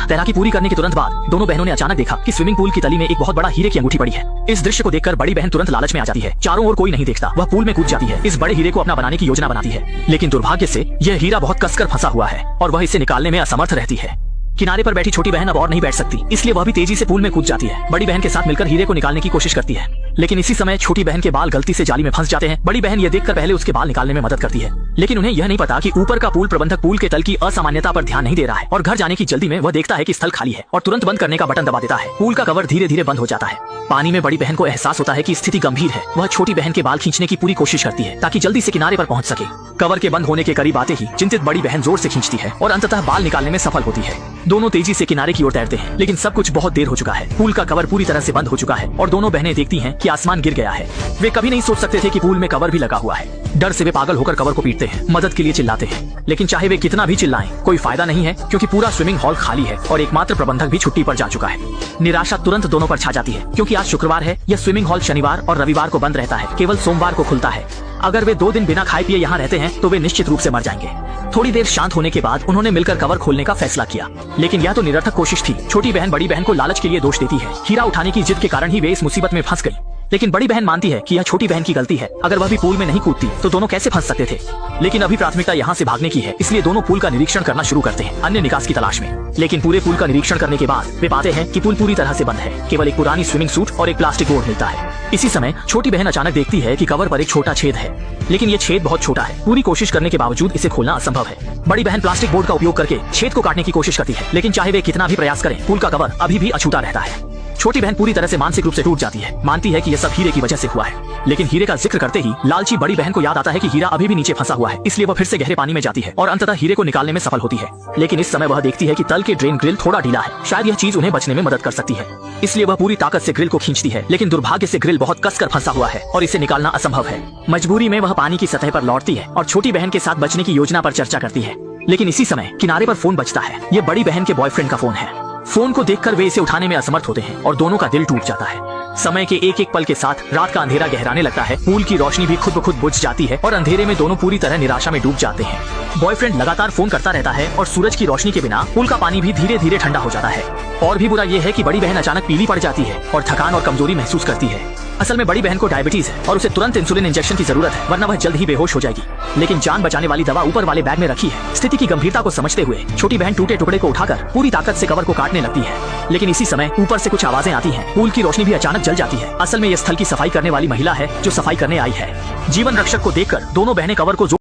तैराकी पूरी करने के तुरंत बाद दोनों बहनों ने अचानक देखा कि स्विमिंग पूल की तली में एक बहुत बड़ा हीरे की अंगूठी पड़ी है। इस दृश्य को देखकर बड़ी बहन तुरंत लालच में आ जाती है। चारों ओर कोई नहीं देखता, वह पूल में कूद जाती है। इस बड़े हीरे को अपना बनाने की योजना बनाती है, लेकिन दुर्भाग्य से यह हीरा बहुत कसकर फंसा हुआ है और वह इसे निकालने में असमर्थ रहती है। किनारे पर बैठी छोटी बहन अब और नहीं बैठ सकती, इसलिए वह भी तेजी से पूल में कूद जाती है। बड़ी बहन के साथ मिलकर हीरे को निकालने की कोशिश करती है, लेकिन इसी समय छोटी बहन के बाल गलती से जाली में फंस जाते हैं। बड़ी बहन यह देखकर पहले उसके बाल निकालने में मदद करती है, लेकिन उन्हें यह नहीं पता कि ऊपर का पूल प्रबंधक पूल के तल की असामान्यता पर ध्यान नहीं दे रहा है और घर जाने की जल्दी में वह देखता है कि स्थल खाली है और तुरंत बंद करने का बटन दबा देता है। पूल का कवर धीरे धीरे बंद हो जाता है। पानी में बड़ी बहन को एहसास होता है कि स्थिति गंभीर है। वह छोटी बहन के बाल खींचने की पूरी कोशिश करती है ताकि जल्दी से किनारे पर पहुंच सके। कवर के बंद होने के करीब आते ही चिंतित बड़ी बहन जोर से खींचती है और अंततः बाल निकालने में सफल होती है। दोनों तेजी से किनारे की ओर तैरते हैं, लेकिन सब कुछ बहुत देर हो चुका है। पूल का कवर पूरी तरह से बंद हो चुका है और दोनों बहनें देखती हैं कि आसमान गिर गया है। वे कभी नहीं सोच सकते थे कि पूल में कवर भी लगा हुआ है। डर से वे पागल होकर कवर को पीटते हैं, मदद के लिए चिल्लाते हैं, लेकिन चाहे वे कितना भी चिल्लाएं कोई फायदा नहीं है, क्योंकि पूरा स्विमिंग हॉल खाली है और एकमात्र प्रबंधक भी छुट्टी पर जा चुका है। निराशा तुरंत दोनों पर छा जाती है, क्योंकि आज शुक्रवार है। यह स्विमिंग हॉल शनिवार और रविवार को बंद रहता है, केवल सोमवार को खुलता है। अगर वे 2 दिन बिना खाए पिए यहाँ रहते हैं तो वे निश्चित रूप से मर जाएंगे। थोड़ी देर शांत होने के बाद उन्होंने मिलकर कवर खोलने का फैसला किया, लेकिन यह तो निरर्थक कोशिश थी। छोटी बहन बड़ी बहन को लालच के लिए दोष देती है। हीरा उठाने की जिद के कारण ही वे इस मुसीबत में फंस गई, लेकिन बड़ी बहन मानती है कि यह छोटी बहन की गलती है। अगर वह भी पूल में नहीं कूदती तो दोनों कैसे फंस सकते थे। लेकिन अभी प्राथमिकता यहाँ से भागने की है, इसलिए दोनों पूल का निरीक्षण करना शुरू करते हैं, अन्य निकास की तलाश में। लेकिन पूरे पूल का निरीक्षण करने के बाद वे पाते हैं कि पूल पूरी तरह से बंद है। केवल एक पुरानी स्विमिंग सूट और एक प्लास्टिक बोर्ड मिलता है। इसी समय छोटी बहन अचानक देखती है कि कवर पर एक छोटा छेद है, लेकिन ये छेद बहुत छोटा है। पूरी कोशिश करने के बावजूद इसे खोलना असंभव है। बड़ी बहन प्लास्टिक बोर्ड का उपयोग करके छेद को काटने की कोशिश करती है, लेकिन चाहे वे कितना भी प्रयास करें, पूल का कवर अभी भी अछूता रहता है। छोटी बहन पूरी तरह से मानसिक रूप से टूट जाती है, मानती है कि यह सब हीरे की वजह से हुआ है। लेकिन हीरे का जिक्र करते ही लालची बड़ी बहन को याद आता है कि हीरा अभी भी नीचे फंसा हुआ है, इसलिए वह फिर से गहरे पानी में जाती है और अंततः हीरे को निकालने में सफल होती है। लेकिन इस समय वह देखती है कि तल के ड्रेन ग्रिल थोड़ा ढीला है, शायद यह चीज उन्हें बचने में मदद कर सकती है। इसलिए वह पूरी ताकत से ग्रिल को खींचती है, लेकिन दुर्भाग्य से ग्रिल बहुत कसकर फंसा हुआ है और इसे निकालना असंभव है। मजबूरी में वह पानी की सतह पर लौटती है और छोटी बहन के साथ बचने की योजना पर चर्चा करती है। लेकिन इसी समय किनारे पर फोन बजता है। ये बड़ी बहन के बॉयफ्रेंड का फोन है। फोन को देखकर वे इसे उठाने में असमर्थ होते हैं और दोनों का दिल टूट जाता है। समय के एक एक पल के साथ रात का अंधेरा गहराने लगता है। पूल की रोशनी भी खुद ब खुद बुझ जाती है और अंधेरे में दोनों पूरी तरह निराशा में डूब जाते हैं। बॉयफ्रेंड लगातार फोन करता रहता है और सूरज की रोशनी के बिना पूल का पानी भी धीरे धीरे ठंडा हो जाता है। और भी बुरा यह है कि बड़ी बहन अचानक पीली पड़ जाती है और थकान और कमजोरी महसूस करती है। असल में बड़ी बहन को डायबिटीज है और उसे तुरंत इंसुलिन इंजेक्शन की जरूरत है, वरना वह जल्द ही बेहोश हो जाएगी। लेकिन जान बचाने वाली दवा ऊपर वाले बैग में रखी है। स्थिति की गंभीरता को समझते हुए छोटी बहन टूटे टुकड़े को उठाकर पूरी ताकत से कवर को काटने लगती है। लेकिन इसी समय ऊपर से कुछ आवाजें आती हैं। पूल की रोशनी भी अचानक जल जाती है। असल में यह स्थल की सफाई करने वाली महिला है जो सफाई करने आई है। जीवन रक्षक को देखकर दोनों बहनें कवर को